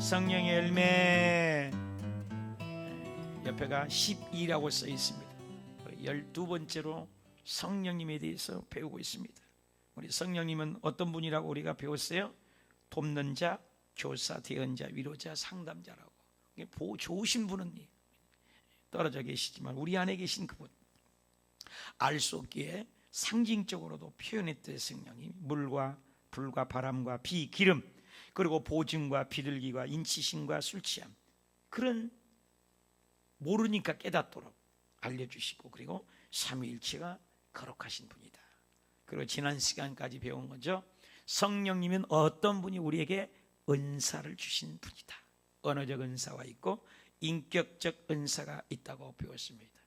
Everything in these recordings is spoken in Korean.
성령의 열매 옆에가 12라고 써 있습니다. 12번째로 성령님에 대해서 배우고 있습니다. 우리 성령님은 어떤 분이라고 우리가 배웠어요? 돕는 자, 교사, 대언자, 위로자, 상담자라고. 좋으신 분은 떨어져 계시지만 우리 안에 계신 그분, 알 수 없기에 상징적으로도 표현했던 성령님, 물과 불과 바람과 비, 기름, 그리고 보증과 비둘기와 인치심과 술취함, 그런 모르니까 깨닫도록 알려주시고, 그리고 삼위일체가 거룩하신 분이다. 그리고 지난 시간까지 배운 거죠. 성령님은 어떤 분이 우리에게 은사를 주신 분이다. 언어적 은사가 있고 인격적 은사가 있다고 배웠습니다.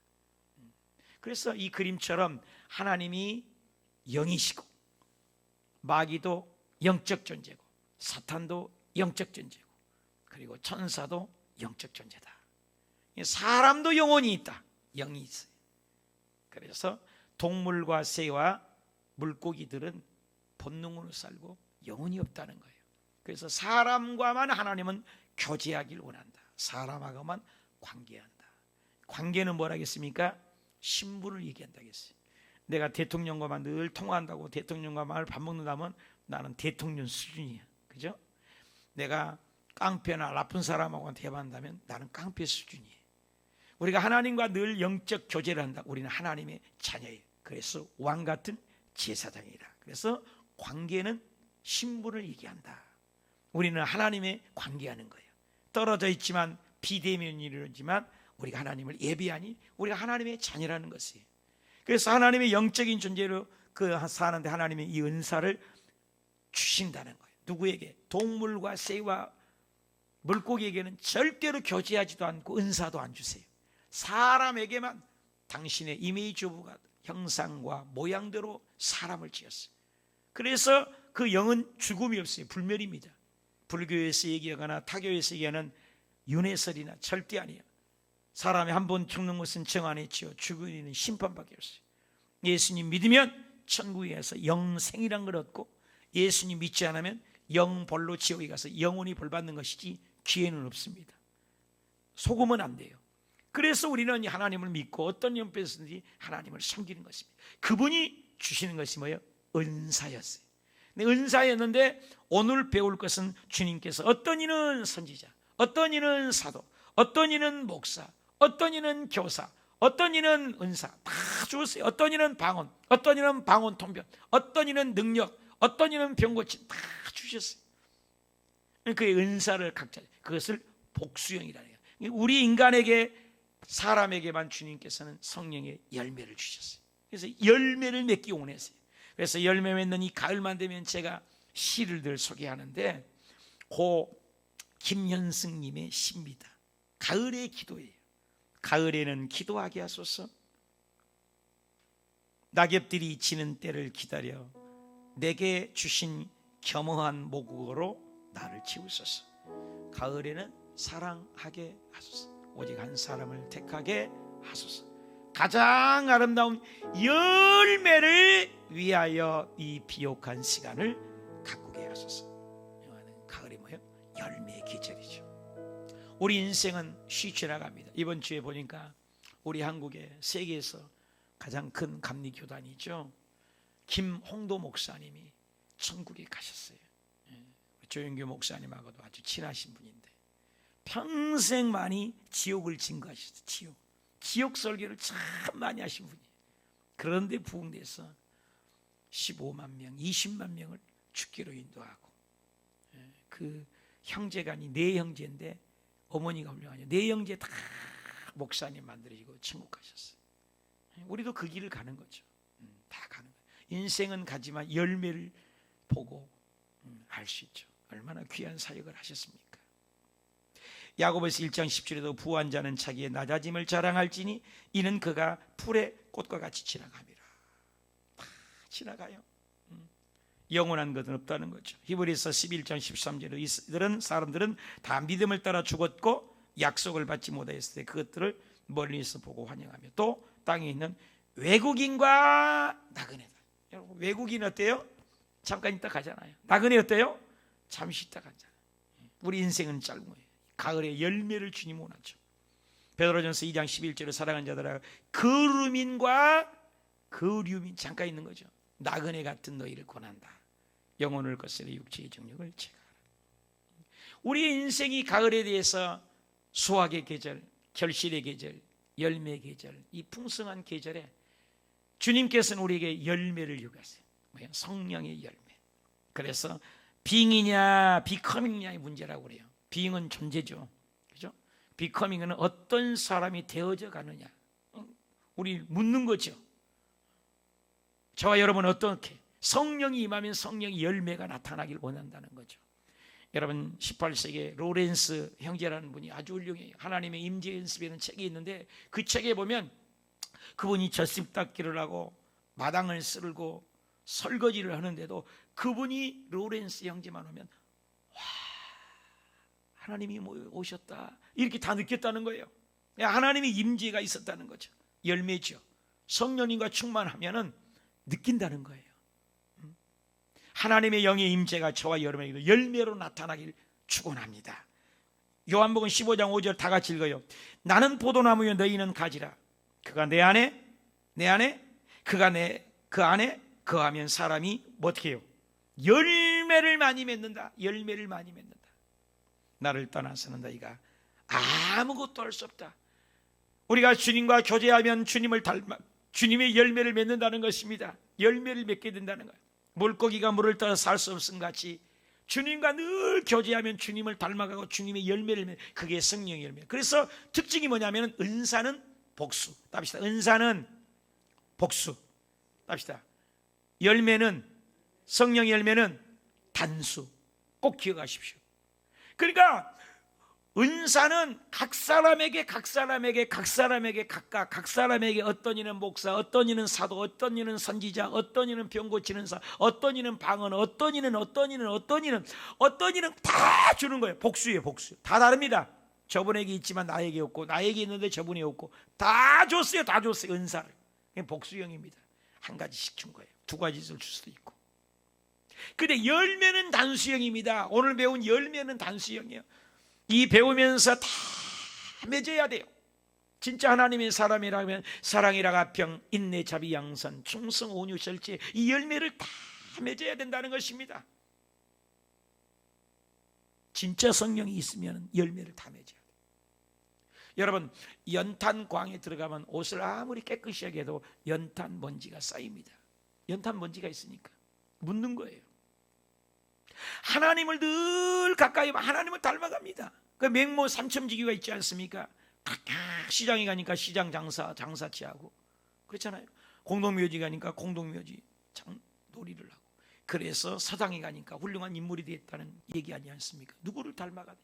그래서 이 그림처럼 하나님이 영이시고 마귀도 영적 존재고 사탄도 영적 존재고 그리고 천사도 영적 존재다. 사람도 영혼이 있다. 영이 있어요. 그래서 동물과 새와 물고기들은 본능으로 살고 영혼이 없다는 거예요. 그래서 사람과만 하나님은 교제하길 원한다. 사람하고만 관계한다. 관계는 뭐라겠습니까? 신분을 얘기한다겠어요. 내가 대통령과만 늘 통화한다고 대통령과 말 밥 먹는다면 나는 대통령 수준이야. 그죠? 내가 깡패나 나쁜 사람하고 대화한다면 나는 깡패 수준이에요. 우리가 하나님과 늘 영적 교제를 한다. 우리는 하나님의 자녀예요. 그래서 왕 같은 제사장이라. 그래서 관계는 신분을 얘기한다. 우리는 하나님의 관계하는 거예요. 떨어져 있지만 비대면이지만 우리가 하나님을 예비하니 우리가 하나님의 자녀라는 것이에요. 그래서 하나님의 영적인 존재로 사는데 하나님의 이 은사를 주신다는 거예요. 누구에게? 동물과 새와 물고기에게는 절대로 교제하지도 않고 은사도 안 주세요. 사람에게만 당신의 이미지 오브 갓, 형상과 모양대로 사람을 지었어요. 그래서 그 영은 죽음이 없어요. 불멸입니다. 불교에서 얘기하거나 타교에서 얘기하는 윤회설이나 절대 아니에요. 사람이 한 번 죽는 것은 정한했지요. 죽은 이는 심판밖에 없어요. 예수님 믿으면 천국에 가서 영생이란 걸 얻고, 예수님 믿지 않으면 영벌로 지옥에 가서 영원히 벌받는 것이지 기회는 없습니다. 속으면 안 돼요. 그래서 우리는 하나님을 믿고 어떤 형편에서든지 하나님을 섬기는 것입니다. 그분이 주시는 것이 뭐예요? 은사였어요. 은사였는데 오늘 배울 것은 주님께서 어떤 이는 선지자, 어떤 이는 사도, 어떤 이는 목사, 어떤 이는 교사, 어떤 이는 은사 다 주었어요. 어떤 이는 방언, 어떤 이는 방언 통변, 어떤 이는 능력, 어떤 이는 병고침 다 주셨어요. 그의 은사를 각자, 그것을 복수형이라는 거예요. 우리 인간에게, 사람에게만 주님께서는 성령의 열매를 주셨어요. 그래서 열매를 맺기 원했어요. 그래서 열매 맺는 이 가을만 되면 제가 시를 늘 소개하는데, 고 김현승님의 시입니다. 가을의 기도예요. 가을에는 기도하게 하소서. 낙엽들이 지는 때를 기다려 내게 주신 겸허한 모국어로 나를 치우소서. 가을에는 사랑하게 하소서. 오직 한 사람을 택하게 하소서. 가장 아름다운 열매를 위하여 이 비옥한 시간을 가꾸게 하소서. 가을이 뭐예요? 열매의 계절이죠. 우리 인생은 쉬지나갑니다. 이번 주에 보니까 우리 한국에 세계에서 가장 큰 감리교단이죠. 김홍도 목사님이 천국에 가셨어요. 조영규 목사님하고도 아주 친하신 분인데 평생 많이 지옥을 증거하셨어요. 지옥 설교를 참 많이 하신 분이에요. 그런데 부흥돼서 15만 명, 20만 명을 죽기로 인도하고, 그 형제간이 네 형제인데 어머니가 훌륭하죠. 네 형제 다 목사님 만들어지고 천국 가셨어요. 우리도 그 길을 가는 거죠. 다 가는 거예요. 인생은 가지만 열매를 보고 알 수 있죠. 얼마나 귀한 사역을 하셨습니까? 야고보서 1장 10절에도 부한 자는 자기의 낮아짐을 자랑할지니 이는 그가 풀의 꽃과 같이 지나갑니다. 다 지나가요. 영원한 것은 없다는 거죠. 히브리서 11장 13절에 이들은 사람들은 다 믿음을 따라 죽었고 약속을 받지 못하였을 때 그것들을 멀리서 보고 환영하며 또 땅에 있는 외국인과 나그네들. 여러분, 외국인 어때요? 잠깐 있다 가잖아요. 나그네 어때요? 잠시 있다 가잖아요. 우리 인생은 짧은 거예요. 가을에 열매를 주님 원하죠. 베드로전서 2장 11절에 사랑하는 자들아 그루민과 그류민 잠깐 있는 거죠. 나그네 같은 너희를 권한다. 영혼을 거스려 육체의 정욕을 제거하라. 우리 인생이 가을에 대해서 수확의 계절, 결실의 계절, 열매의 계절, 이 풍성한 계절에 주님께서는 우리에게 열매를 요구하세요. 뭐야? 성령의 열매. 그래서 빙이냐 비커밍이냐의 문제라고 그래요. 빙은 존재죠. 그죠? 비커밍은 어떤 사람이 되어져 가느냐. 우리 묻는 거죠. 저와 여러분은 어떻게 성령이 임하면 성령의 열매가 나타나길 원한다는 거죠. 여러분 18세기에 로렌스 형제라는 분이 아주 훌륭해요. 하나님의 임재 연습이라는 책이 있는데 그 책에 보면 그분이 젖집 닦기를 하고 마당을 쓸고 설거지를 하는데도 그분이 로렌스 형제만 오면 와 하나님이 오셨다 이렇게 다 느꼈다는 거예요. 하나님의 임재가 있었다는 거죠. 열매죠. 성령님과 충만하면은 느낀다는 거예요. 하나님의 영의 임재가 저와 여러분에게도 열매로 나타나길 축원합니다. 요한복음 15장 5절 다 같이 읽어요. 나는 포도나무요 너희는 가지라. 그가 내 안에 그가 그 안에 거하면 사람이 뭐 어떻게 해요? 열매를 많이 맺는다. 열매를 많이 맺는다. 나를 떠나서는 너희가 아무것도 할 수 없다. 우리가 주님과 교제하면 주님을 닮아 주님의 열매를 맺는다는 것입니다. 열매를 맺게 된다는 거예요. 물고기가 물을 따라 살 수 없음 같이 주님과 늘 교제하면 주님을 닮아가고 주님의 열매를 맺는 그게 성령의 열매. 그래서 특징이 뭐냐면 은사는 복수. 답시다. 은사는 복수. 답시다. 열매는 성령의 열매는 단수. 꼭 기억하십시오. 그러니까 은사는 각 사람에게 각각 각 사람에게 어떤 이는 목사, 어떤 이는 사도, 어떤 이는 선지자, 어떤 이는 병 고치는 사, 어떤 이는 방언, 어떤 이는 다 주는 거예요. 복수예요. 복수. 다 다릅니다. 저분에게 있지만 나에게 없고 나에게 있는데 저분이 없고 다 줬어요. 다 줬어요. 은사를. 복수형입니다. 한 가지씩 준 거예요. 두 가지를 줄 수도 있고. 근데 열매는 단수형입니다. 오늘 배운 열매는 단수형이에요. 이 배우면서 다 맺어야 돼요. 진짜 하나님의 사람이라면 사랑이라 가평 인내 자비 양선 충성 온유 절제 이 열매를 다 맺어야 된다는 것입니다. 진짜 성령이 있으면 열매를 다 맺어야 돼요. 여러분 연탄광에 들어가면 옷을 아무리 깨끗이 하게 해도 연탄 먼지가 쌓입니다. 연탄 먼지가 있으니까 묻는 거예요. 하나님을 늘 가까이 하나님을 닮아갑니다. 그 맹모 삼천지교가 있지 않습니까? 시장에 가니까 시장 장사치하고 그렇잖아요. 공동묘지 가니까 공동묘지 놀이를 하고 그래서 서당에 가니까 훌륭한 인물이 되었다는 얘기 아니지 않습니까? 누구를 닮아가느냐?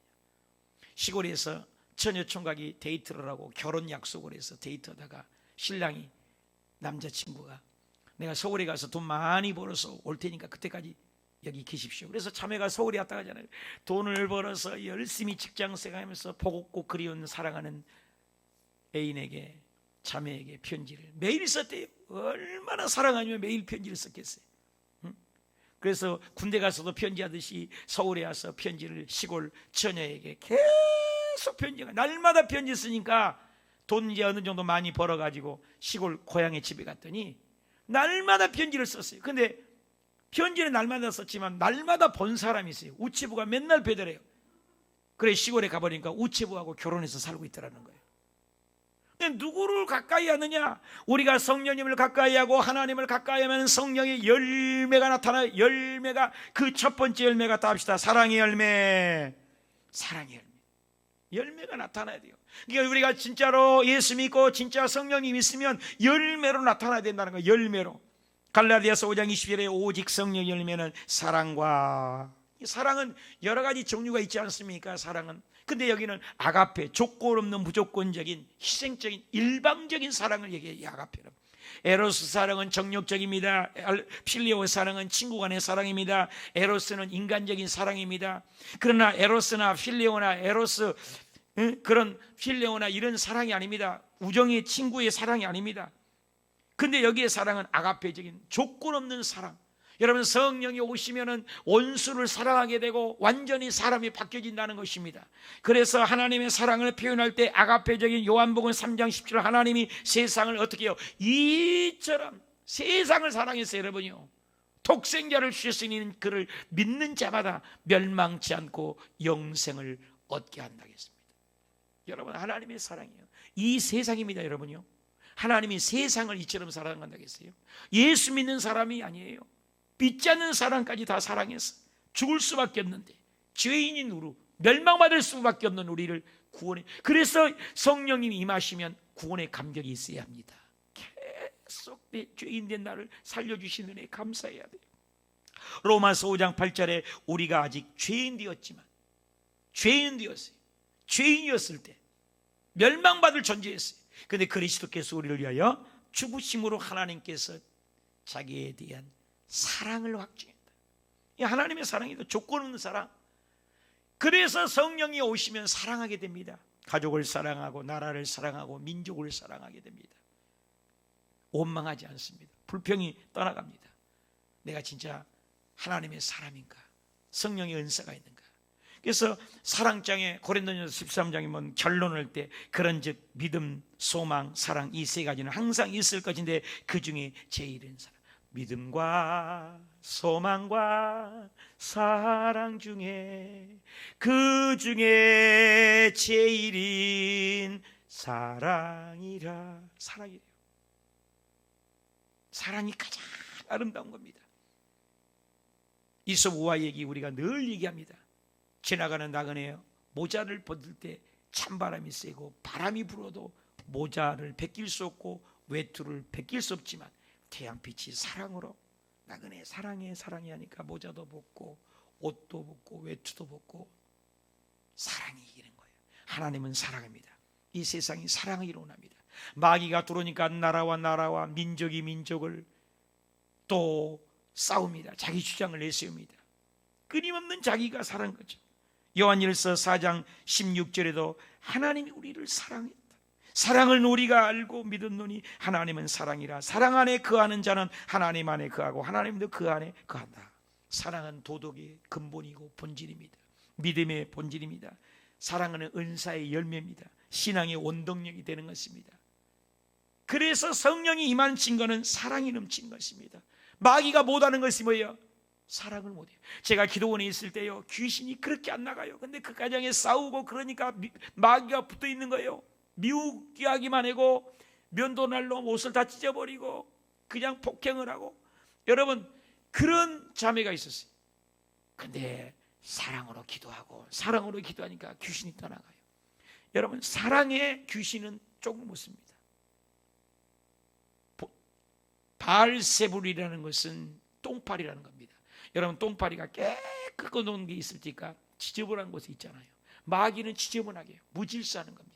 시골에서 처녀총각이 데이트를 하고 결혼 약속을 해서 데이트하다가 신랑이 남자친구가 내가 서울에 가서 돈 많이 벌어서 올 테니까 그때까지 여기 계십시오. 그래서 자매가 서울에 왔다 가잖아요. 돈을 벌어서 열심히 직장생활하면서 보고 그리운 사랑하는 애인에게 자매에게 편지를 매일 썼대요. 얼마나 사랑하냐면 매일 편지를 썼겠어요. 그래서 군대 가서도 편지하듯이 서울에 와서 편지를 시골 처녀에게 계속 편지가 날마다 편지 쓰니까 돈 이제 어느 정도 많이 벌어가지고 시골 고향의 집에 갔더니 날마다 편지를 썼어요. 근데 편지는 날마다 썼지만 날마다 본 사람이 있어요. 우체부가 맨날 배달해요. 그래 시골에 가버리니까 우체부하고 결혼해서 살고 있더라는 거예요. 근데 누구를 가까이 하느냐? 우리가 성령님을 가까이 하고 하나님을 가까이 하면 성령의 열매가 나타나요. 열매가 그 첫 번째 열매가 다 합시다. 사랑의 열매. 사랑의 열매. 열매가 나타나야 돼요. 그러니까 우리가 진짜로 예수 믿고 진짜 성령님 있으면 열매로 나타나야 된다는 거예요. 열매로. 갈라디아서 5장 20절에 오직 성령의 열매는 사랑과 사랑은 여러 가지 종류가 있지 않습니까? 사랑은. 근데 여기는 아가페, 조건 없는 무조건적인 희생적인 일방적인 사랑을 얘기해요. 아가페는. 에로스 사랑은 정욕적입니다. 필리오 사랑은 친구 간의 사랑입니다. 에로스는 인간적인 사랑입니다. 그러나 에로스나 필리오나 에로스 그런 필리오나 이런 사랑이 아닙니다. 우정의 친구의 사랑이 아닙니다. 근데 여기에 사랑은 아가페적인 조건 없는 사랑. 여러분, 성령이 오시면은 원수를 사랑하게 되고 완전히 사람이 바뀌어진다는 것입니다. 그래서 하나님의 사랑을 표현할 때 아가페적인 요한복음 3장 17절, 하나님이 세상을 어떻게 해요? 이처럼 세상을 사랑했어요. 여러분요, 독생자를 주셨으니 그를 믿는 자마다 멸망치 않고 영생을 얻게 한다고 했습니다. 여러분, 하나님의 사랑이에요. 이 세상입니다. 여러분요, 하나님이 세상을 이처럼 사랑한다고 했어요. 예수 믿는 사람이 아니에요. 믿지 않는 사람까지 다 사랑해서 죽을 수밖에 없는데, 죄인인 우리, 멸망받을 수밖에 없는 우리를 구원해. 그래서 성령님이 임하시면 구원의 감격이 있어야 합니다. 계속 내 죄인된 나를 살려주시는 은혜에 감사해야 돼요. 로마서 5장 8절에 우리가 아직 죄인 되었지만, 죄인 되었어요. 죄인이었을 때 멸망받을 존재였어요. 그런데 그리스도께서 우리를 위하여 죽으심으로 하나님께서 자기에 대한 사랑을 확증했다. 이 하나님의 사랑이다. 조건 없는 사랑. 그래서 성령이 오시면 사랑하게 됩니다. 가족을 사랑하고 나라를 사랑하고 민족을 사랑하게 됩니다. 원망하지 않습니다. 불평이 떠나갑니다. 내가 진짜 하나님의 사람인가? 성령의 은사가 있는가? 그래서 사랑장에 고린도전서 13장에 보면 결론을 때 그런즉 믿음, 소망, 사랑, 이 세 가지는 항상 있을 것인데 그 중에 제일은 사랑. 믿음과 소망과 사랑 중에 그 중에 제일인 사랑이라. 사랑이래요. 사랑이 가장 아름다운 겁니다. 이솝 우화 얘기 우리가 늘 얘기합니다. 지나가는 나그네에 모자를 벗을 때 찬바람이 세고 바람이 불어도 모자를 벗길 수 없고 외투를 벗길 수 없지만 태양빛이 사랑으로, 나그네 사랑해 사랑해 하니까 모자도 벗고 옷도 벗고 외투도 벗고 사랑이 이기는 거예요. 하나님은 사랑입니다. 이 세상이 사랑을 원합니다. 마귀가 들어오니까 나라와 민족이 민족을 또 싸웁니다. 자기 주장을 내세웁니다. 끊임없는 자기가 사랑한 거죠. 요한일서 4장 16절에도 하나님이 우리를 사랑했다. 사랑을 우리가 알고 믿었노니 하나님은 사랑이라. 사랑 안에 거하는 자는 하나님 안에 거하고 하나님도 그 안에 거한다. 사랑은 도덕의 근본이고 본질입니다. 믿음의 본질입니다. 사랑은 은사의 열매입니다. 신앙의 원동력이 되는 것입니다. 그래서 성령이 임한 증거는 사랑이 넘친 것입니다. 마귀가 못하는 것이 뭐예요? 사랑을 못해요. 제가 기도원에 있을 때요, 귀신이 그렇게 안 나가요. 근데 그 가정에 싸우고 그러니까 마귀가 붙어 있는 거예요. 미우게 하기만 하고 면도날로 옷을 다 찢어버리고 그냥 폭행을 하고. 여러분, 그런 자매가 있었어요. 근데 사랑으로 기도하고 사랑으로 기도하니까 귀신이 떠나가요. 여러분, 사랑의 귀신은 조금 묻습니다. 바알세불이라는 것은 똥파리라는 겁니다. 여러분, 똥파리가 깨끗하게 놓은 게 있을 때가 지저분한 곳에 있잖아요. 마귀는 지저분하게 해요. 무질서하는 겁니다.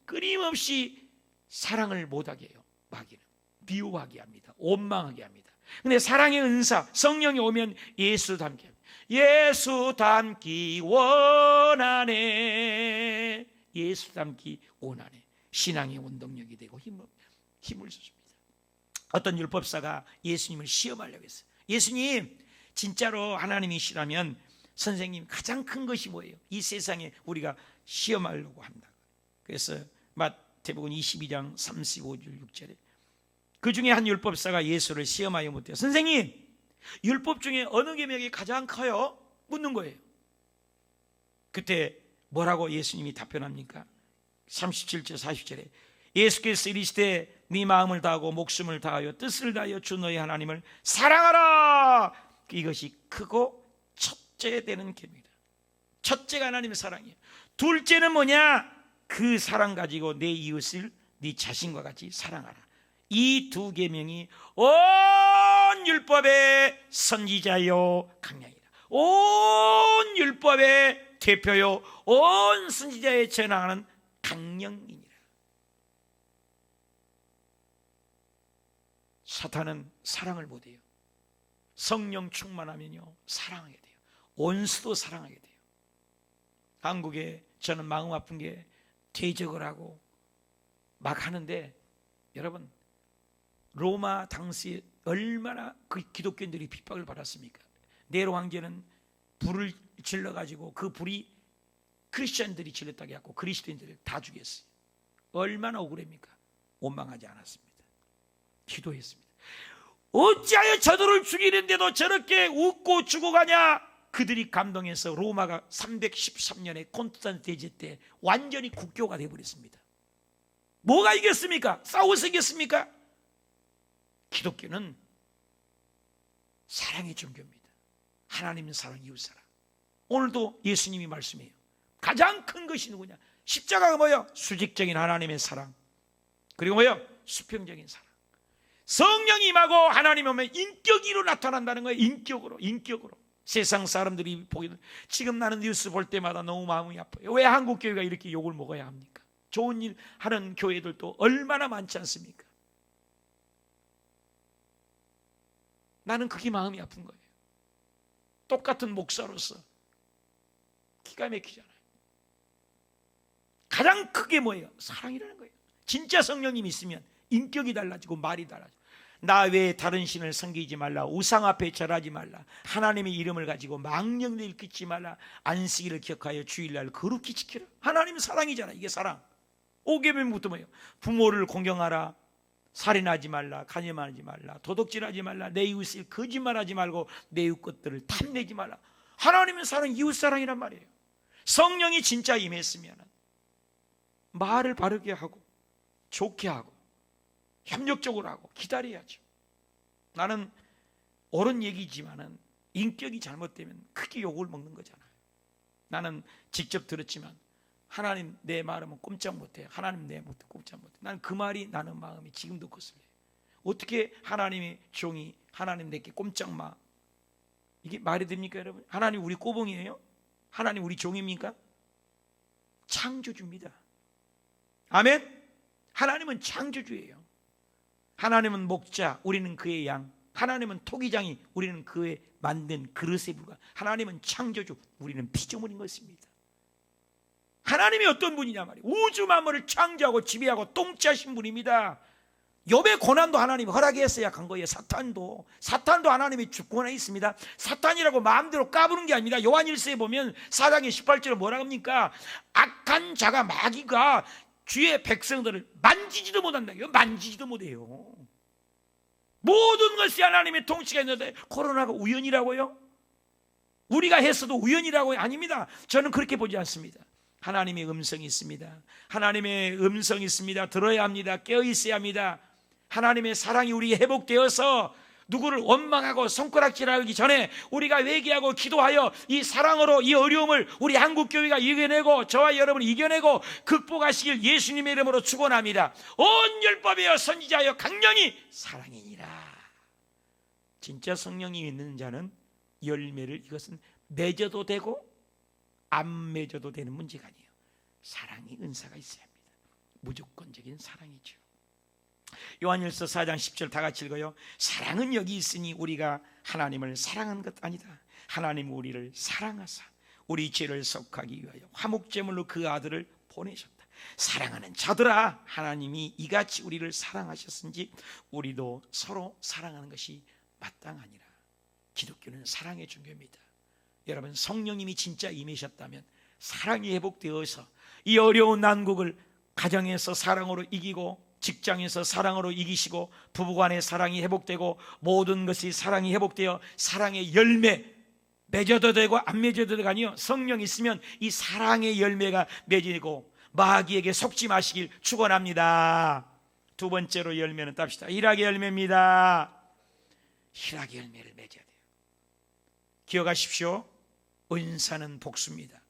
끊임없이 사랑을 못하게 해요. 마귀는 미워하게 합니다. 원망하게 합니다. 근데 사랑의 은사, 성령이 오면 예수 닮게 합니다. 예수 닮기 원하네. 예수 닮기 원하네. 신앙의 원동력이 되고 힘을 줍니다. 어떤 율법사가 예수님을 시험하려고 했어요. 예수님, 진짜로 하나님이시라면 선생님, 가장 큰 것이 뭐예요? 이 세상에 우리가 시험하려고 한다. 그래서 마태복음 22장 35절 6절에 그 중에 한 율법사가 예수를 시험하여 묻대요. 선생님, 율법 중에 어느 계명이 가장 커요? 묻는 거예요. 그때 뭐라고 예수님이 답변합니까? 37절 40절에 예수께서 이르시되 네 마음을 다하고 목숨을 다하여 뜻을 다하여 주 너의 하나님을 사랑하라. 이것이 크고 첫째 되는 계명이다. 첫째가 하나님의 사랑이에요. 둘째는 뭐냐? 그 사랑 가지고 내 이웃을 네 자신과 같이 사랑하라. 이 두 계명이 온 율법의 선지자요 강령이다. 온 율법의 대표요 온 선지자에 전하는 강령이니라. 사탄은 사랑을 못해요. 성령 충만하면요 사랑하게 돼요. 원수도 사랑하게 돼요. 한국에 저는 마음 아픈 게 대적을 하고 막 하는데, 여러분, 로마 당시에 얼마나 그 기독교인들이 핍박을 받았습니까? 네로 황제는 불을 질러가지고 그 불이 크리스천들이 질렀다고 해갖고 그리스도인들을 다 죽였어요. 얼마나 억울합니까? 원망하지 않았습니다. 기도했습니다. 어찌하여 저들을 죽이는데도 저렇게 웃고 죽어가냐? 그들이 감동해서 로마가 313년에 콘스탄티노 대제 때 완전히 국교가 되어버렸습니다. 뭐가 이겼습니까? 싸워서 이겼습니까? 기독교는 사랑의 종교입니다. 하나님은 사랑, 이웃사랑. 오늘도 예수님이 말씀해요. 가장 큰 것이 누구냐? 십자가가 뭐예요? 수직적인 하나님의 사랑, 그리고 뭐예요? 수평적인 사랑. 성령이 임하고 하나님 오면 인격으로 나타난다는 거예요. 인격으로. 세상 사람들이 보기는, 지금 나는 뉴스 볼 때마다 너무 마음이 아파요. 왜 한국 교회가 이렇게 욕을 먹어야 합니까? 좋은 일 하는 교회들도 얼마나 많지 않습니까? 나는 그게 마음이 아픈 거예요. 똑같은 목사로서 기가 막히잖아요. 가장 크게 뭐예요? 사랑이라는 거예요. 진짜 성령님이 있으면 인격이 달라지고 말이 달라지고, 나 외에 다른 신을 섬기지 말라, 우상 앞에 절하지 말라, 하나님의 이름을 가지고 망령을 일으키지 말라, 안식일을 기억하여 주일날 거룩히 지키라. 하나님은 사랑이잖아. 이게 사랑. 5계명부터 뭐예요? 부모를 공경하라, 살인하지 말라, 간음하지 말라, 도둑질하지 말라, 내 이웃을 거짓말하지 말고 내 이웃 것들을 탐내지 말라. 하나님은 사랑, 이웃 사랑이란 말이에요. 성령이 진짜 임했으면 말을 바르게 하고 좋게 하고 협력적으로 하고 기다려야죠. 나는 옳은 얘기지만은 인격이 잘못되면 크게 욕을 먹는 거잖아요. 나는 직접 들었지만 하나님 내 말하면 꼼짝 못해요. 하나님 내 못해 꼼짝 못해. 나는 그 말이 나는 마음이 지금도 거슬려요. 어떻게 하나님의 종이 하나님 내게 꼼짝 마, 이게 말이 됩니까 여러분? 하나님 우리 꼬봉이에요? 하나님 우리 종입니까? 창조주입니다. 아멘. 하나님은 창조주예요. 하나님은 목자, 우리는 그의 양. 하나님은 토기장이, 우리는 그의 만든 그릇에 불과. 하나님은 창조주, 우리는 피조물인 것입니다. 하나님이 어떤 분이냐 말이에요. 우주 만물을 창조하고 지배하고 통치하신 분입니다. 욥의 고난도 하나님이 허락했어야 간 거예요. 사탄도 하나님의 주권에 있습니다. 사탄이라고 마음대로 까부는 게 아닙니다. 요한일서에 보면 4장의 18절에 뭐라고 합니까? 악한 자가, 마귀가 주의 백성들을 만지지도 못한다고요. 만지지도 못해요. 모든 것이 하나님의 통치가 있는데 코로나가 우연이라고요? 우리가 했어도 우연이라고요? 아닙니다. 저는 그렇게 보지 않습니다. 하나님의 음성이 있습니다. 하나님의 음성이 있습니다. 들어야 합니다. 깨어 있어야 합니다. 하나님의 사랑이 우리에 회복되어서 누구를 원망하고 손가락질하기 전에 우리가 회개하고 기도하여 이 사랑으로 이 어려움을 우리 한국교회가 이겨내고 저와 여러분이 이겨내고 극복하시길 예수님의 이름으로 축원합니다. 온 율법이여 선지자여 강령이 사랑이니라. 진짜 성령이 있는 자는 열매를, 이것은 맺어도 되고 안 맺어도 되는 문제가 아니에요. 사랑의 은사가 있어야 합니다. 무조건적인 사랑이죠. 요한일서 4장 10절 다 같이 읽어요. 사랑은 여기 있으니 우리가 하나님을 사랑한 것 아니다. 하나님 우리를 사랑하사 우리 죄를 속하기 위하여 화목제물로 그 아들을 보내셨다. 사랑하는 자들아, 하나님이 이같이 우리를 사랑하셨은지 우리도 서로 사랑하는 것이 마땅하니라. 기독교는 사랑의 종교입니다. 여러분, 성령님이 진짜 임하셨다면 사랑이 회복되어서 이 어려운 난국을 가정에서 사랑으로 이기고, 직장에서 사랑으로 이기시고, 부부간의 사랑이 회복되고, 모든 것이 사랑이 회복되어 사랑의 열매, 맺어도 되고 안 맺어도 되고 아니요, 성령이 있으면 이 사랑의 열매가 맺어지고 마귀에게 속지 마시길 축원합니다. 두 번째로 열매는 땁시다. 희락의 열매입니다. 희락의 열매를 맺어야 돼요. 기억하십시오. 은사는 복수입니다.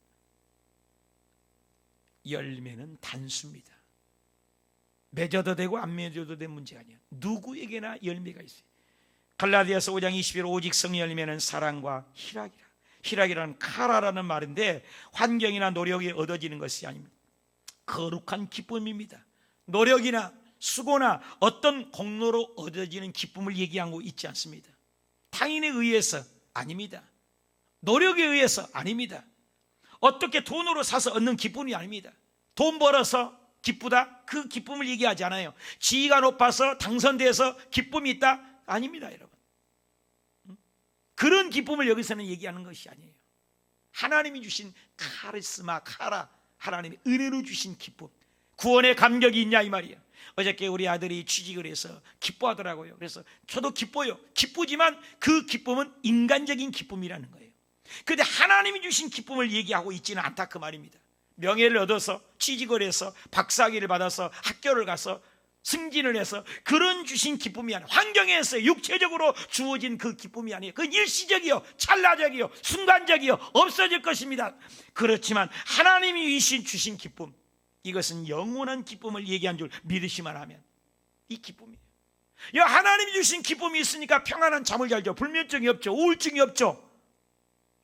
열매는 단수입니다. 맺어도 되고 안 맺어도 되는 문제가 아니에요. 누구에게나 열매가 있어요. 갈라디아서 5장 21절 오직 성의 열매는 사랑과 희락이라. 희락이라는 카라라는 말인데 환경이나 노력이 얻어지는 것이 아닙니다. 거룩한 기쁨입니다. 노력이나 수고나 어떤 공로로 얻어지는 기쁨을 얘기한 거 있지 않습니다. 타인에 의해서 아닙니다. 노력에 의해서 아닙니다. 어떻게 돈으로 사서 얻는 기쁨이 아닙니다. 돈 벌어서 기쁘다? 그 기쁨을 얘기하지 않아요. 지위가 높아서 당선돼서 기쁨이 있다? 아닙니다, 여러분. 그런 기쁨을 여기서는 얘기하는 것이 아니에요. 하나님이 주신 카리스마, 카라, 하나님이 은혜로 주신 기쁨, 구원의 감격이 있냐 이 말이에요. 어저께 우리 아들이 취직을 해서 기뻐하더라고요. 그래서 저도 기뻐요. 기쁘지만 그 기쁨은 인간적인 기쁨이라는 거예요. 그런데 하나님이 주신 기쁨을 얘기하고 있지는 않다 그 말입니다. 명예를 얻어서 취직을 해서 박사학위를 받아서 학교를 가서 승진을 해서 그런 주신 기쁨이 아니에요. 환경에서 육체적으로 주어진 그 기쁨이 아니에요. 그건 일시적이요, 찰나적이요, 순간적이요, 없어질 것입니다. 그렇지만 하나님이 주신 기쁨, 이것은 영원한 기쁨을 얘기한 줄 믿으시만 하면 이 기쁨이에요. 하나님이 주신 기쁨이 있으니까 평안한 잠을 잘죠. 불면증이 없죠. 우울증이 없죠.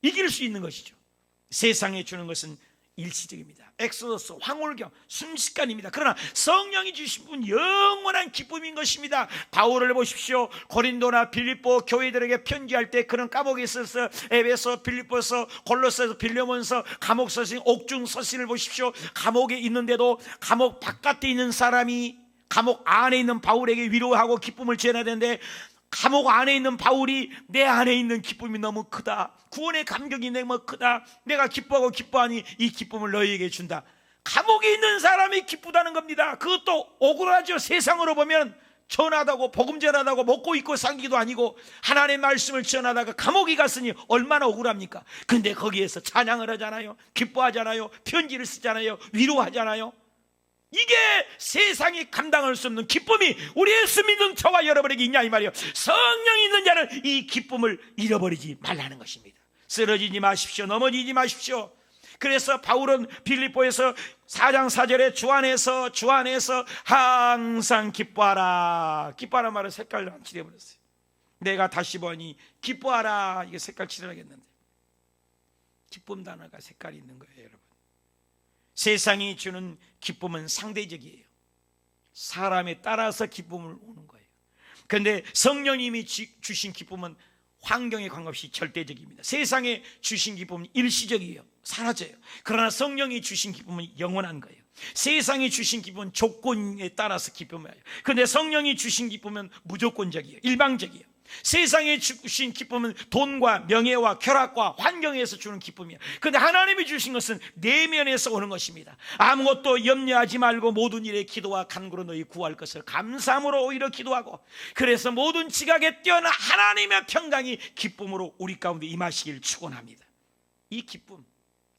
이길 수 있는 것이죠. 세상에 주는 것은 일시적입니다. 엑소더스, 황홀경, 순식간입니다. 그러나 성령이 주신 분 영원한 기쁨인 것입니다. 바울을 보십시오. 고린도나 빌립보 교회들에게 편지할 때 그런 까닭이 있어서 에베소, 빌립보서, 골로새서, 빌레몬서, 감옥 서신, 옥중 서신을 보십시오. 감옥에 있는데도 감옥 바깥에 있는 사람이 감옥 안에 있는 바울에게 위로하고 기쁨을 전해야 되는데 감옥 안에 있는 바울이 내 안에 있는 기쁨이 너무 크다, 구원의 감격이 너무 크다, 내가 기뻐하고 기뻐하니 이 기쁨을 너희에게 준다. 감옥에 있는 사람이 기쁘다는 겁니다. 그것도 억울하죠. 세상으로 보면 전하다고 복음 전하다고 먹고 입고 살기도 아니고 하나님의 말씀을 전하다가 감옥에 갔으니 얼마나 억울합니까? 근데 거기에서 찬양을 하잖아요, 기뻐하잖아요, 편지를 쓰잖아요, 위로하잖아요. 이게 세상이 감당할 수 없는 기쁨이 우리 예수 믿는 저와 여러분에게 있냐 이 말이에요. 성령이 있는 자는 이 기쁨을 잃어버리지 말라는 것입니다. 쓰러지지 마십시오. 넘어지지 마십시오. 그래서 바울은 빌립보에서 4장 4절에 주 안에서 항상 기뻐하라. 기뻐하라는 말은 색깔로 안 칠해버렸어요. 내가 다시 보니 기뻐하라, 이게 색깔 칠해야겠는데 기쁨 단어가 색깔이 있는 거예요, 여러분. 세상이 주는 기쁨은 상대적이에요. 사람에 따라서 기쁨을 오는 거예요. 그런데 성령님이 주신 기쁨은 환경에 관계없이 절대적입니다. 세상에 주신 기쁨은 일시적이에요. 사라져요. 그러나 성령이 주신 기쁨은 영원한 거예요. 세상이 주신 기쁨은 조건에 따라서 기쁨을 해요. 그런데 성령이 주신 기쁨은 무조건적이에요. 일방적이에요. 세상에 주신 기쁨은 돈과 명예와 쾌락과 환경에서 주는 기쁨이에요. 그런데 하나님이 주신 것은 내면에서 오는 것입니다. 아무것도 염려하지 말고 모든 일에 기도와 간구로 너희 구할 것을 감사함으로 오히려 기도하고, 그래서 모든 지각에 뛰어난 하나님의 평강이 기쁨으로 우리 가운데 임하시길 축원합니다.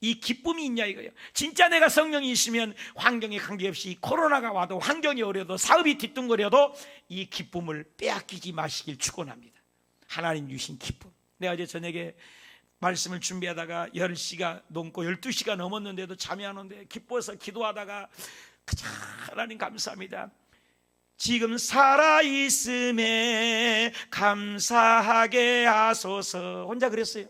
이 기쁨이 있냐 이거예요. 진짜 내가 성령이 있으면 환경에 관계없이 코로나가 와도 환경이 어려도 사업이 뒤뚱거려도 이 기쁨을 빼앗기지 마시길 축원합니다. 하나님 주신 기쁨. 내가 어제 저녁에 말씀을 준비하다가 10시가 넘고 12시가 넘었는데도 잠이 안 오는데 기뻐서 기도하다가 하나님 감사합니다. 지금 살아있음에 감사하게 하소서. 혼자 그랬어요.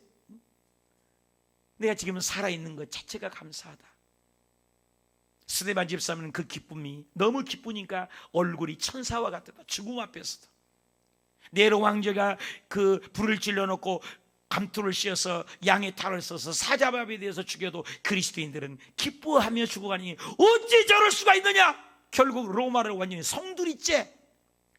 내가 지금 살아있는 것 자체가 감사하다. 스데반 집사는 그 기쁨이 너무 기쁘니까 얼굴이 천사와 같았다. 죽음 앞에서도. 네로 황제가 그 불을 질러놓고 감투를 씌워서 양의 탈을 써서 사자밥에 대해서 죽여도 그리스도인들은 기뻐하며 죽어가니 어찌 저럴 수가 있느냐. 결국 로마를 완전히 성두리째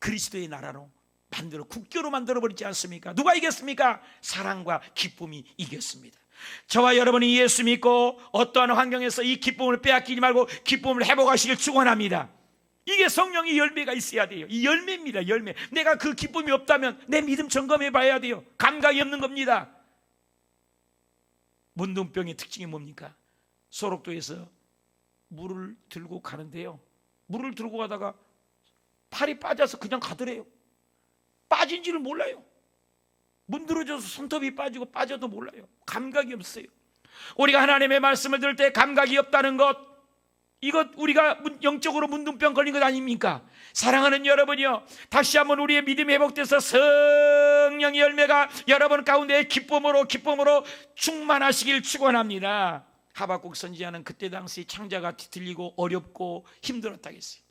그리스도의 나라로 만들어 국교로 만들어버리지 않습니까? 누가 이겼습니까? 사랑과 기쁨이 이겼습니다. 저와 여러분이 예수 믿고 어떠한 환경에서 이 기쁨을 빼앗기지 말고 기쁨을 회복하시길 축원합니다. 이게 성령의 열매가 있어야 돼요. 이 열매입니다. 열매. 내가 그 기쁨이 없다면 내 믿음 점검해 봐야 돼요. 감각이 없는 겁니다. 문둥병의 특징이 뭡니까? 소록도에서 물을 들고 가는데요, 물을 들고 가다가 팔이 빠져서 그냥 가더래요. 빠진지를 몰라요. 문드러져서 손톱이 빠지고 빠져도 몰라요. 감각이 없어요. 우리가 하나님의 말씀을 들을 때 감각이 없다는 것, 이것 우리가 영적으로 문둥병 걸린 것 아닙니까? 사랑하는 여러분이요, 다시 한번 우리의 믿음이 회복돼서 성령의 열매가 여러분 가운데 기쁨으로 충만하시길 축원합니다. 하박국 선지자는 그때 당시 창자가 뒤틀리고 어렵고 힘들었다고 했어요.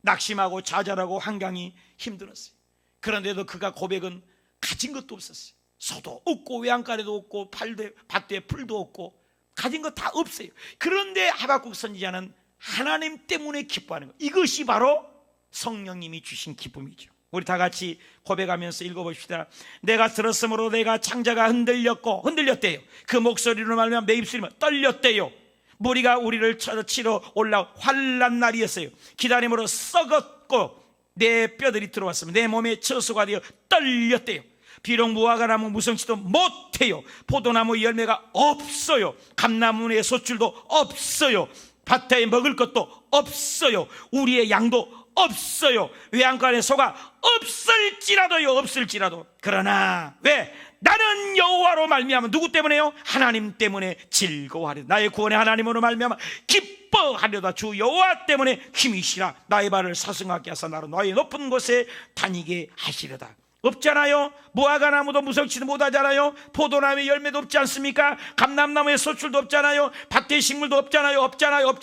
낙심하고 좌절하고 환경이 힘들었어요. 그런데도 그가 고백은 가진 것도 없었어요. 소도 없고 외양간에도 없고 밭에 풀도 없고 가진 것 다 없어요. 그런데 하박국 선지자는 하나님 때문에 기뻐하는 것, 이것이 바로 성령님이 주신 기쁨이죠. 우리 다 같이 고백하면서 읽어봅시다. 내가 들었으므로 내가 창자가 흔들렸대요. 그 목소리로 말하면 내 입술이 떨렸대요. 무리가 우리를 치러 올라 환난 날이었어요. 기다림으로 썩었고 내 뼈들이 들어왔으면 내 몸에 처수가 되어 떨렸대요. 비록 무화과나무 무성치도 못해요. 포도나무 열매가 없어요. 감나무의 솥줄도 없어요. 밭에 먹을 것도 없어요. 우리의 양도 없어요. 외양간에 소가 없을지라도. 그러나 왜? 나는 여호와로 말미암아 누구 때문에요? 하나님 때문에 즐거워하리다. 나의 구원의 하나님으로 말미암아 기뻐하려다. 주 여호와 때문에 힘이시라. 나의 발을 사승하게 하사 나로 너의 높은 곳에 다니게 하시려다. 없잖아요. 무화과나무도 무성치도 못하잖아요. 포도나무의 열매도 없지 않습니까? 감람나무의 소출도 없잖아요. 밭에 식물도 없잖아요. 없잖아요.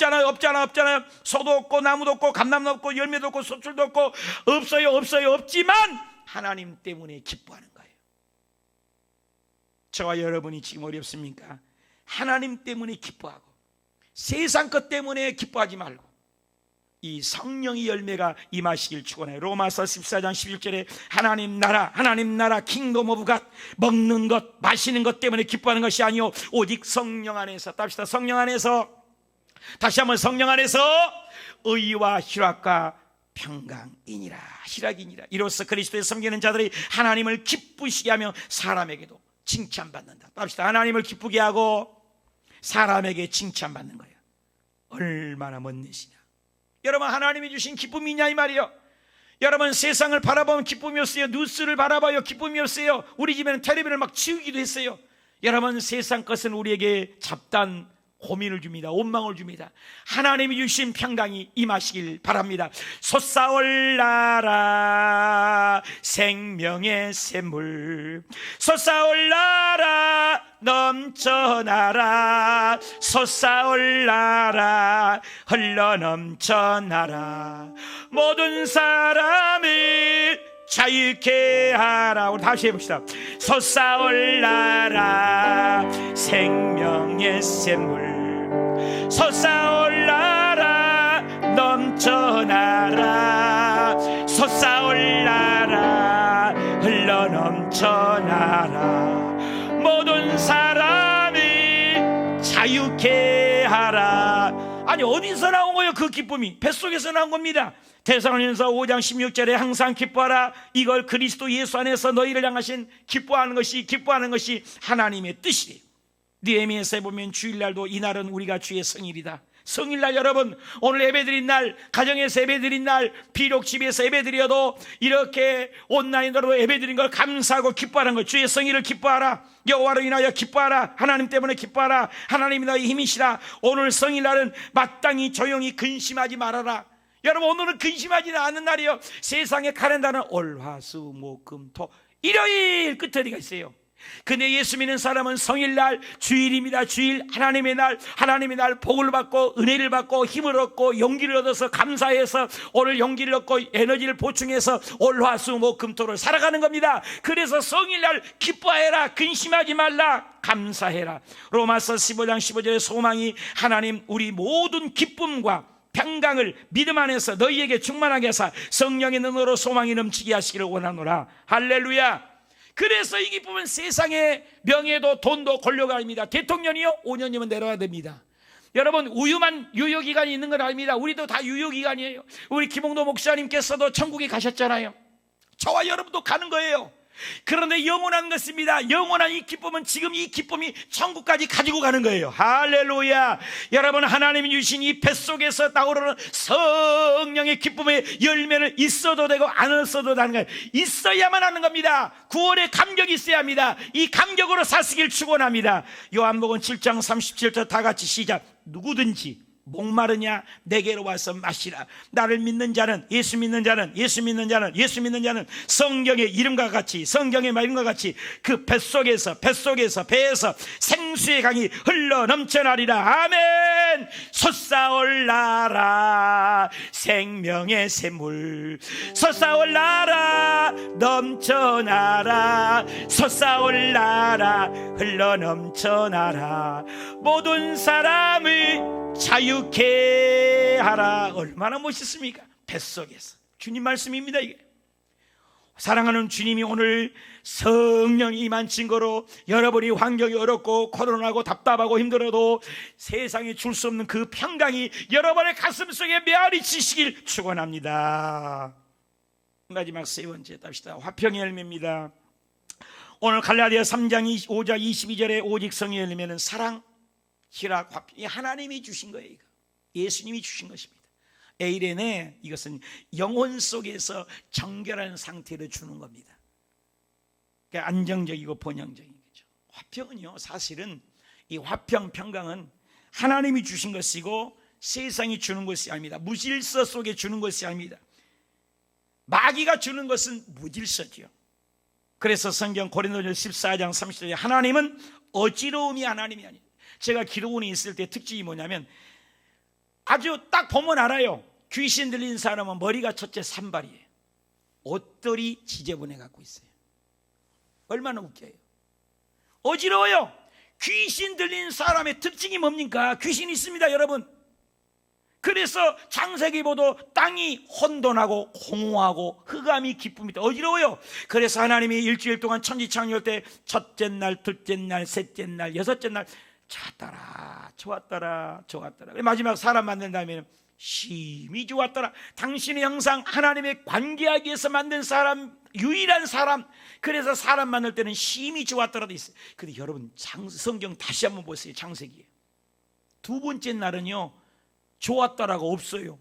소도 없고 나무도 없고 감람도 없고 열매도 없고 소출도 없고 없지만 하나님 때문에 기뻐하는 거예요. 저와 여러분이 지금 어렵습니까? 하나님 때문에 기뻐하고 세상 것 때문에 기뻐하지 말고 이 성령의 열매가 임하시길 축원해요. 로마서 14장 11절에 하나님 나라 킹덤 오브 갓, 먹는 것 마시는 것 때문에 기뻐하는 것이 아니요 오직 성령 안에서, 답시다. 성령 안에서, 다시 한번 성령 안에서 의와 희락과 평강이니라. 이로써 그리스도의 섬기는 자들이 하나님을 기쁘시게 하며 사람에게도 칭찬받는다. 답시다. 하나님을 기쁘게 하고 사람에게 칭찬받는 거예요. 얼마나 멋내시냐. 여러분, 하나님이 주신 기쁨이 있냐 이 말이에요. 여러분, 세상을 바라보면 기쁨이 없어요. 뉴스를 바라봐요. 기쁨이 없어요. 우리 집에는 텔레비전을 막 치우기도 했어요. 여러분, 세상 것은 우리에게 잡단 고민을 줍니다. 원망을 줍니다. 하나님이 주신 평강이 임하시길 바랍니다. 솟아올라라 생명의 샘물, 솟아올라라 넘쳐나라, 솟아올라라 흘러넘쳐나라, 모든 사람을 자유케 하라. 우리 다시 해봅시다. 솟아올라라 생명의 샘물, 솟아올라라 넘쳐나라, 솟아올라라 흘러넘쳐나라, 모든 사람이 자유케 하라. 아니, 어디서 나온 거예요? 그 기쁨이 뱃속에서 나온 겁니다. 데살로니가서 5장 16절에 항상 기뻐하라. 이걸 그리스도 예수 안에서 너희를 향하신 기뻐하는 것이 하나님의 뜻이에요. 느헤미야서에 보면 주일날도 이날은 우리가 주의 성일이다. 성일날, 여러분, 오늘 예배드린 날, 가정에서 예배드린 날, 비록 집에서 예배드려도 이렇게 온라인으로 예배드린 걸 감사하고 기뻐하는 것. 주의 성일을 기뻐하라. 여호와로 인하여 기뻐하라. 하나님 때문에 기뻐하라. 하나님이 너희 힘이시라. 오늘 성일날은 마땅히 조용히 근심하지 말아라. 여러분, 오늘은 근심하지 않는 날이에요. 세상의 카렌다는 월, 화, 수, 목, 금, 토, 일요일 끝어디가 있어요. 근데 예수 믿는 사람은 성일날, 주일입니다. 주일, 하나님의 날, 복을 받고 은혜를 받고 힘을 얻고 용기를 얻어서 감사해서 오늘 용기를 얻고 에너지를 보충해서 월, 화, 수, 목, 금, 토를 살아가는 겁니다. 그래서 성일날 기뻐해라. 근심하지 말라. 감사해라. 로마서 15장 15절에 소망이 하나님 우리 모든 기쁨과 평강을 믿음 안에서 너희에게 충만하게 하사 성령의 능력으로 소망이 넘치게 하시기를 원하노라. 할렐루야. 그래서 이 기쁨은 세상의 명예도 돈도 권력이 아닙니다. 대통령이요 5년이면 내려야 됩니다. 여러분, 우유만 유효기간이 있는 건 아닙니다. 우리도 다 유효기간이에요. 우리 김홍도 목사님께서도 천국에 가셨잖아요. 저와 여러분도 가는 거예요. 그런데 영원한 것입니다. 영원한 이 기쁨은 지금 이 기쁨이 천국까지 가지고 가는 거예요. 할렐루야. 여러분, 하나님이 주신 이 뱃속에서 나오는 성령의 기쁨의 열매는 있어도 되고 안 있어도 되는 거예요. 있어야만 하는 겁니다. 구원의 감격이 있어야 합니다. 이 감격으로 사시길 축원합니다. 요한복음 7장 37절 다 같이 시작. 누구든지 목마르냐 내게로 와서 마시라. 나를 믿는 자는, 예수 믿는 자는 성경의 이름과 같이, 성경의 말씀과 같이 그 뱃속에서 배에서 생수의 강이 흘러 넘쳐나리라. 아멘. 솟아올라라 생명의 샘물, 솟아올라라 넘쳐나라, 솟아올라라 흘러 넘쳐나라, 모든 사람의 자유케 하라. 얼마나 멋있습니까? 뱃속에서. 주님 말씀입니다. 이게 사랑하는 주님이 오늘 성령이 임한 증거로 여러분이 환경이 어렵고 코로나고 답답하고 힘들어도 세상에 줄 수 없는 그 평강이 여러분의 가슴속에 메아리 치시길 축원합니다. 마지막 세 번째 답시다. 화평의 열매입니다. 오늘 갈라디아 3장 5절 22절에 오직 성의 열매는 사랑, 희락, 화평. 이 하나님이 주신 거예요. 이거. 예수님이 주신 것입니다. 에이레네, 이것은 영혼 속에서 정결한 상태를 주는 겁니다. 그러니까 안정적이고 번영적인 거죠. 화평은요, 사실은 이 화평, 평강은 하나님이 주신 것이고 세상이 주는 것이 아닙니다. 무질서 속에 주는 것이 아닙니다. 마귀가 주는 것은 무질서죠. 그래서 성경 고린도전 14장 30절에 하나님은 어지러움이 하나님이 아니에요. 제가 기도원에 있을 때 특징이 뭐냐면 아주 딱 보면 알아요. 귀신 들린 사람은 머리가 첫째 산발이에요. 옷들이 지저분해 갖고 있어요. 얼마나 웃겨요. 어지러워요. 귀신 들린 사람의 특징이 뭡니까? 귀신이 있습니다, 여러분. 그래서 창세기 보도 땅이 혼돈하고 공허하고 흑암이 깊습니다. 어지러워요. 그래서 하나님이 일주일 동안 천지창조할 때 첫째 날, 둘째 날, 셋째 날, 여섯째 날 좋았더라, 좋았더라, 좋았더라. 마지막 사람 만든 다음에는 심히 좋았더라. 당신의 형상 하나님의 관계하기 위해서 만든 사람, 유일한 사람. 그래서 사람 만들 때는 심히 좋았더라 돼 있어요. 근데 여러분 성경 다시 한번 보세요. 창세기에 두 번째 날은요 좋았다라고 없어요.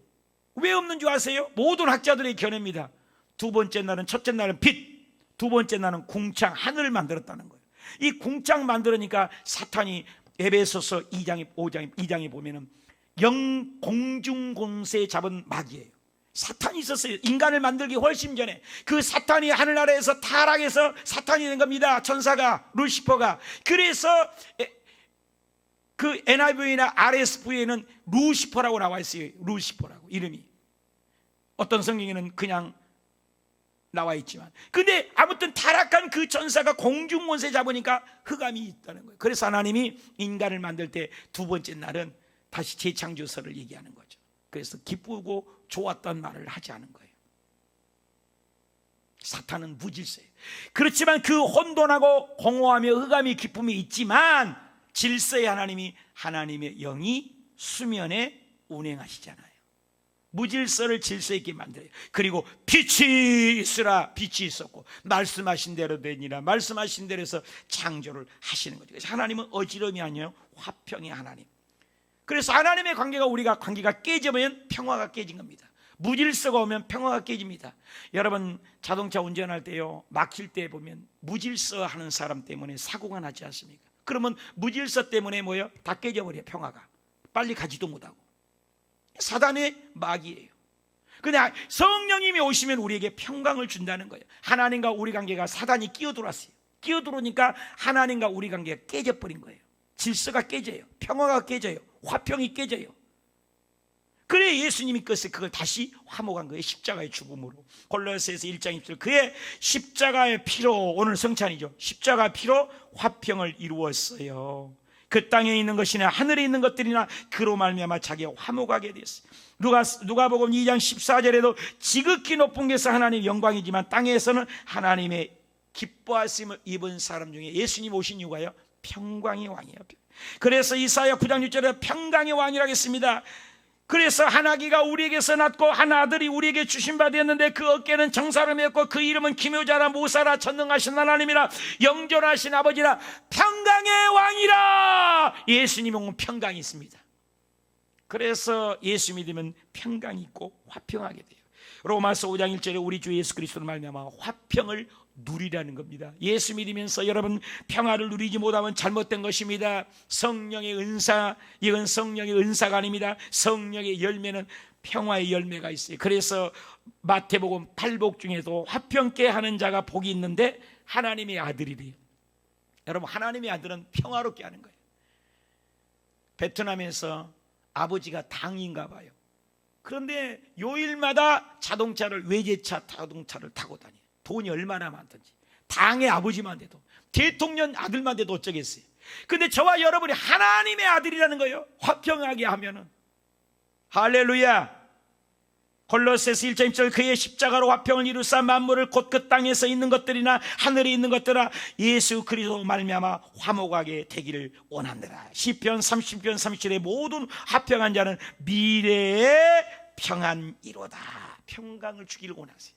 왜 없는 줄 아세요? 모든 학자들의 견해입니다. 두 번째 날은, 첫째 날은 빛, 두 번째 날은 궁창, 하늘을 만들었다는 거예요. 이 궁창 만들으니까 사탄이 에베소서 2장에 보면은 공중공세 잡은 마귀예요. 사탄이 있었어요. 인간을 만들기 훨씬 전에. 그 사탄이 하늘나라에서 타락해서 사탄이 된 겁니다. 천사가, 루시퍼가. 그래서 그 NIV나 RSV에는 루시퍼라고 나와 있어요. 루시퍼라고 이름이. 어떤 성경에는 그냥 나와 있지만, 근데 아무튼 타락한 그 천사가 공중권세 잡으니까 흑암이 있다는 거예요. 그래서 하나님이 인간을 만들 때 두 번째 날은 다시 재창조설을 얘기하는 거죠. 그래서 기쁘고 좋았던 말을 하지 않은 거예요. 사탄은 무질서예요. 그렇지만 그 혼돈하고 공허하며 흑암이 기쁨이 있지만 질서의 하나님이, 하나님의 영이 수면에 운행하시잖아요. 무질서를 질서 있게 만들어요. 그리고 빛이 있으라, 빛이 있었고 말씀하신 대로 되니라, 말씀하신 대로 해서 창조를 하시는 거죠. 그래서 하나님은 어지러움이 아니에요. 화평의 하나님. 그래서 하나님의 관계가 깨지면 평화가 깨진 겁니다. 무질서가 오면 평화가 깨집니다. 여러분 자동차 운전할 때요, 막힐 때 보면 무질서 하는 사람 때문에 사고가 나지 않습니까? 그러면 무질서 때문에 뭐예요? 다 깨져버려요. 평화가 빨리 가지도 못하고. 사단의 마귀예요. 근데 성령님이 오시면 우리에게 평강을 준다는 거예요. 하나님과 우리 관계가 사단이 끼어들어왔어요. 끼어들어오니까 하나님과 우리 관계가 깨져버린 거예요. 질서가 깨져요. 평화가 깨져요. 화평이 깨져요. 그래 예수님이 그걸 다시 화목한 거예요. 십자가의 죽음으로. 골로새서 1장 1절, 그의 십자가의 피로, 오늘 성찬이죠, 십자가의 피로 화평을 이루었어요. 그 땅에 있는 것이나 하늘에 있는 것들이나 그로 말미암아 자기가 화목하게 됐어요. 누가복음 2장 14절에도 지극히 높은 곳에서 하나님의 영광이지만 땅에서는 하나님의 기뻐하심을 입은 사람 중에 예수님 오신 이유가요, 평강의 왕이에요. 그래서 이사야 9장 6절에 평강의 왕이라고 했습니다. 그래서 한 아기가 우리에게서 낳고 한 아들이 우리에게 주신 바 되었는데 그 어깨는 정사람이었고 그 이름은 기묘자라, 모사라, 전능하신 하나님이라, 영존하신 아버지라, 평강의 왕이라. 예수님은 오면 평강이 있습니다. 그래서 예수 믿으면 평강이 있고 화평하게 돼요. 로마서 5장 1절에 우리 주 예수 그리스도를 말미암아 화평을 누리라는 겁니다. 예수 믿으면서 여러분 평화를 누리지 못하면 잘못된 것입니다. 성령의 은사, 이건 성령의 은사가 아닙니다. 성령의 열매는 평화의 열매가 있어요. 그래서 마태복음 8복 중에도 화평케 하는 자가 복이 있는데 하나님의 아들이래요. 여러분 하나님의 아들은 평화롭게 하는 거예요. 베트남에서 아버지가 당인가 봐요. 그런데 요일마다 외제차 자동차를 타고 다녀요. 돈이 얼마나 많든지. 당의 아버지만 돼도, 대통령 아들만 돼도 어쩌겠어요. 근데 저와 여러분이 하나님의 아들이라는 거예요. 화평하게 하면은. 할렐루야. 골로새서 1장 1절 그의 십자가로 화평을 이루사 만물을 곧 그 땅에서 있는 것들이나 하늘에 있는 것들아 예수 그리스도 말미암아 화목하게 되기를 원하느라. 시편 30편 37의 모든 화평한 자는 미래의 평안이로다. 평강을 주기를 원하세요.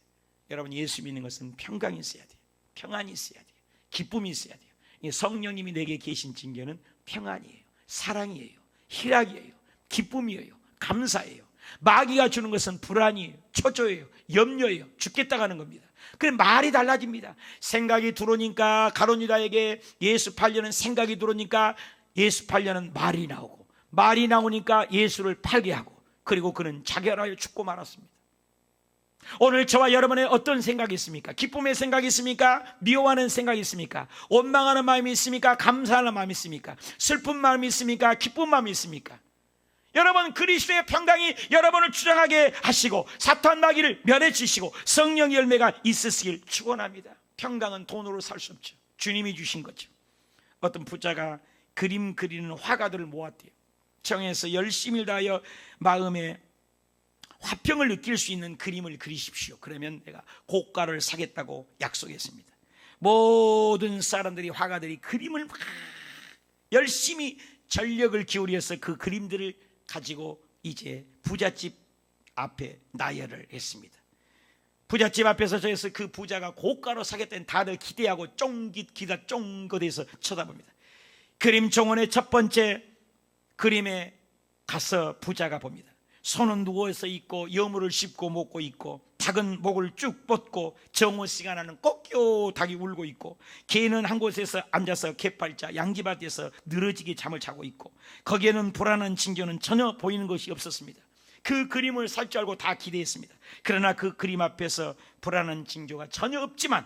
여러분, 예수 믿는 것은 평강이 있어야 돼요. 평안이 있어야 돼요. 기쁨이 있어야 돼요. 성령님이 내게 계신 징계는 평안이에요, 사랑이에요, 희락이에요, 기쁨이에요, 감사예요. 마귀가 주는 것은 불안이에요, 초조예요, 염려예요, 죽겠다 가는 겁니다. 그래 말이 달라집니다. 생각이 들어오니까 가론유다에게 예수 팔려는 생각이 들어오니까 예수 팔려는 말이 나오고, 말이 나오니까 예수를 팔게 하고, 그리고 그는 자결하여 죽고 말았습니다. 오늘 저와 여러분의 어떤 생각이 있습니까? 기쁨의 생각이 있습니까? 미워하는 생각이 있습니까? 원망하는 마음이 있습니까? 감사하는 마음이 있습니까? 슬픈 마음이 있습니까? 기쁜 마음이 있습니까? 여러분, 그리스도의 평강이 여러분을 주장하게 하시고 사탄 마귀를 면해주시고 성령의 열매가 있으시길 축원합니다. 평강은 돈으로 살 수 없죠. 주님이 주신 거죠. 어떤 부자가 그림 그리는 화가들을 모았대요. 청해서 열심히 다하여 마음에 화평을 느낄 수 있는 그림을 그리십시오. 그러면 내가 고가를 사겠다고 약속했습니다. 모든 사람들이, 화가들이 그림을 막 열심히 전력을 기울여서 그 그림들을 가지고 이제 부잣집 앞에 나열을 했습니다. 부잣집 앞에서 저에서 그 부자가 고가로 사겠다는 다들 기대하고 쫑깃기다 쫑긋해서 쳐다봅니다. 그림 정원의 첫 번째 그림에 가서 부자가 봅니다. 손은 누워서 있고 여물을 씹고 먹고 있고 닭은 목을 쭉 뻗고 정오시간 하는 꺾여 닭이 울고 있고 개는 한 곳에서 앉아서 개팔자 양지밭에서 늘어지게 잠을 자고 있고 거기에는 불안한 징조는 전혀 보이는 것이 없었습니다. 그 그림을 살 줄 알고 다 기대했습니다. 그러나 그 그림 앞에서 불안한 징조가 전혀 없지만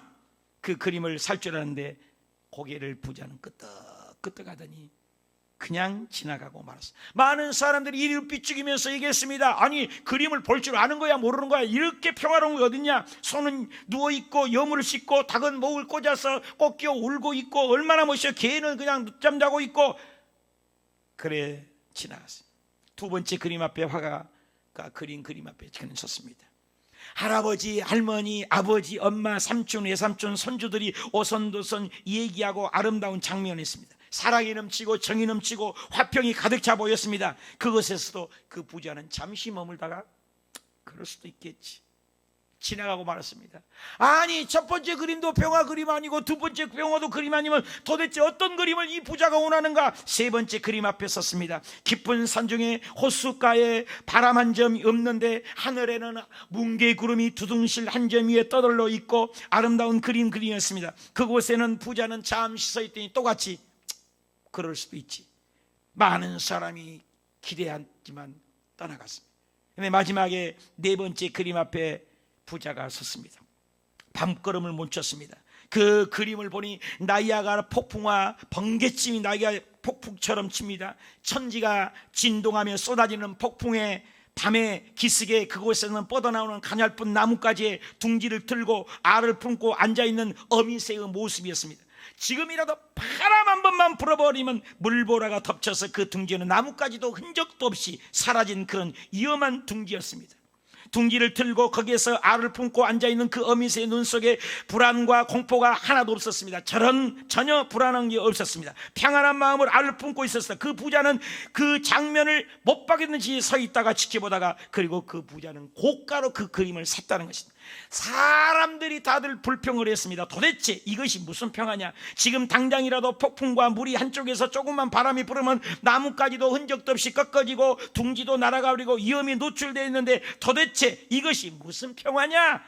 그 그림을 살 줄 아는데 고개를 부자는 끄떡끄떡하더니 그냥 지나가고 말았어요. 많은 사람들이 이를 삐죽이면서 얘기했습니다. 아니, 그림을 볼 줄 아는 거야 모르는 거야? 이렇게 평화로운 게 어딨냐? 손은 누워있고 여물을 씻고 닭은 목을 꽂아서 꺾여 울고 있고 얼마나 멋있어. 개는 그냥 늦잠 자고 있고. 그래 지나갔어요. 두 번째 그림 앞에 화가가 그린 그림 앞에 그는 섰습니다. 할아버지, 할머니, 아버지, 엄마, 삼촌, 외삼촌, 손주들이 오손도손 얘기하고 아름다운 장면이었습니다. 사랑이 넘치고 정이 넘치고 화평이 가득 차 보였습니다. 그것에서도 그 부자는 잠시 머물다가 그럴 수도 있겠지 지나가고 말았습니다. 아니, 첫 번째 그림도 평화 그림 아니고 두 번째 평화도 그림 아니면 도대체 어떤 그림을 이 부자가 원하는가? 세 번째 그림 앞에 섰습니다. 깊은 산중에 호숫가에 바람 한 점이 없는데 하늘에는 뭉게 구름이 두둥실 한 점 위에 떠들러 있고 아름다운 그림이었습니다. 그곳에는 부자는 잠시 서 있더니 똑같이 그럴 수도 있지. 많은 사람이 기대했지만 떠나갔습니다. 근데 마지막에 네 번째 그림 앞에 부자가 섰습니다. 밤걸음을 못 쳤습니다. 그 그림을 보니 나이아가라 폭풍과 번개침이 나이아가라 폭풍처럼 칩니다. 천지가 진동하며 쏟아지는 폭풍에 밤에 기슭에 그곳에는 뻗어나오는 가냘픈 나뭇가지에 둥지를 틀고 알을 품고 앉아있는 어미새의 모습이었습니다. 지금이라도 바람 한 번만 불어버리면 물보라가 덮쳐서 그 둥지에는 나뭇가지도 흔적도 없이 사라진 그런 위험한 둥지였습니다. 둥지를 틀고 거기에서 알을 품고 앉아있는 그 어미새의 눈 속에 불안과 공포가 하나도 없었습니다. 전혀 불안한 게 없었습니다. 평안한 마음을 알을 품고 있었습니다. 그 부자는 그 장면을 못 박겠는지 서 있다가 지켜보다가 그리고 그 부자는 고가로 그 그림을 샀다는 것입니다. 사람들이 다들 불평을 했습니다. 도대체 이것이 무슨 평화냐? 지금 당장이라도 폭풍과 물이 한쪽에서 조금만 바람이 불으면 나뭇가지도 흔적도 없이 꺾어지고 둥지도 날아가버리고 위험이 노출되어 있는데 도대체 이것이 무슨 평화냐?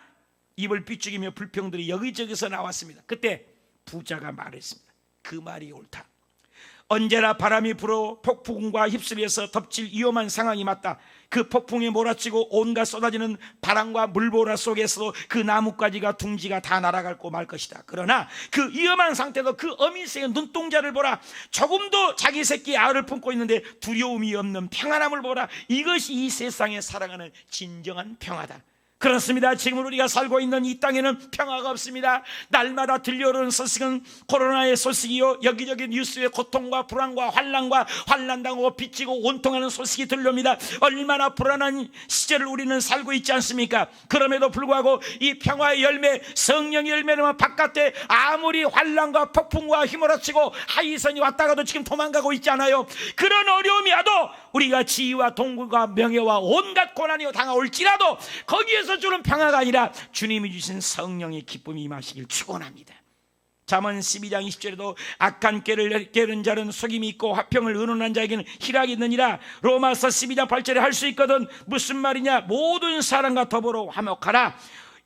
입을 삐죽이며 불평들이 여기저기서 나왔습니다. 그때 부자가 말했습니다. 그 말이 옳다. 언제나 바람이 불어 폭풍과 휩쓸려서 덮칠 위험한 상황이 맞다. 그 폭풍에 몰아치고 온갖 쏟아지는 바람과 물보라 속에서 그 나뭇가지가 둥지가 다 날아갈고 말 것이다. 그러나 그 위험한 상태도 그 어미새의 눈동자를 보라. 조금도 자기 새끼 알을 품고 있는데 두려움이 없는 평안함을 보라. 이것이 이 세상에 살아가는 진정한 평화다. 그렇습니다. 지금 우리가 살고 있는 이 땅에는 평화가 없습니다. 날마다 들려오는 소식은 코로나의 소식이요, 여기저기 뉴스에 고통과 불안과 환난과 환난당하고 빚지고 원통하는 소식이 들려옵니다. 얼마나 불안한 시절을 우리는 살고 있지 않습니까? 그럼에도 불구하고 이 평화의 열매, 성령의 열매는 바깥에 아무리 환난과 폭풍과 휘몰아치고 하이선이 왔다가도 지금 도망가고 있잖아요. 그런 어려움이 와도 우리가 지위와 동굴과 명예와 온갖 고난이 당할지라도 거기에서 주는 평화가 아니라 주님이 주신 성령의 기쁨이 임하시길 축원합니다. 잠언 12장 20절에도 악한 깨를 깨는 자는 속임이 있고 화평을 의논한 자에게는 희락이 있느니라. 로마서 12장 8절에 할 수 있거든. 무슨 말이냐? 모든 사람과 더불어 화목하라.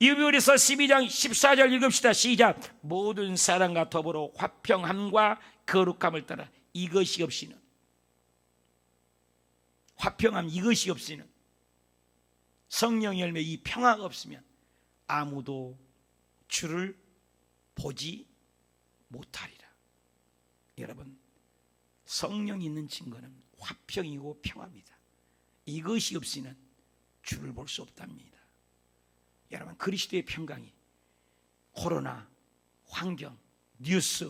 히브리서 12장 14절 읽읍시다. 시작. 모든 사람과 더불어 화평함과 거룩함을 따라 이것이 없이는, 화평함 이것이 없이는, 성령 열매 이 평화가 없으면 아무도 주를 보지 못하리라. 여러분, 성령이 있는 증거는 화평이고 평화입니다. 이것이 없이는 주를 볼 수 없답니다. 여러분, 그리스도의 평강이 코로나, 환경, 뉴스,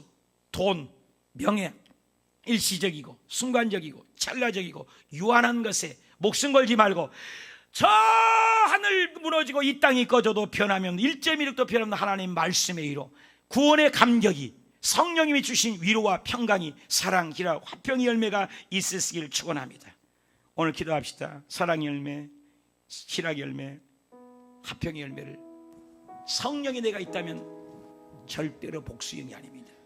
돈, 명예, 일시적이고 순간적이고 찰나적이고 유한한 것에 목숨 걸지 말고 저 하늘 무너지고 이 땅이 꺼져도 변하면 1.16도 변하는 하나님 말씀의 위로, 구원의 감격이, 성령님이 주신 위로와 평강이, 사랑, 희락, 화평의 열매가 있으시기를 축원합니다. 오늘 기도합시다. 사랑의 열매, 희락의 열매, 화평의 열매를, 성령이 내가 있다면 절대로 복수형이 아닙니다.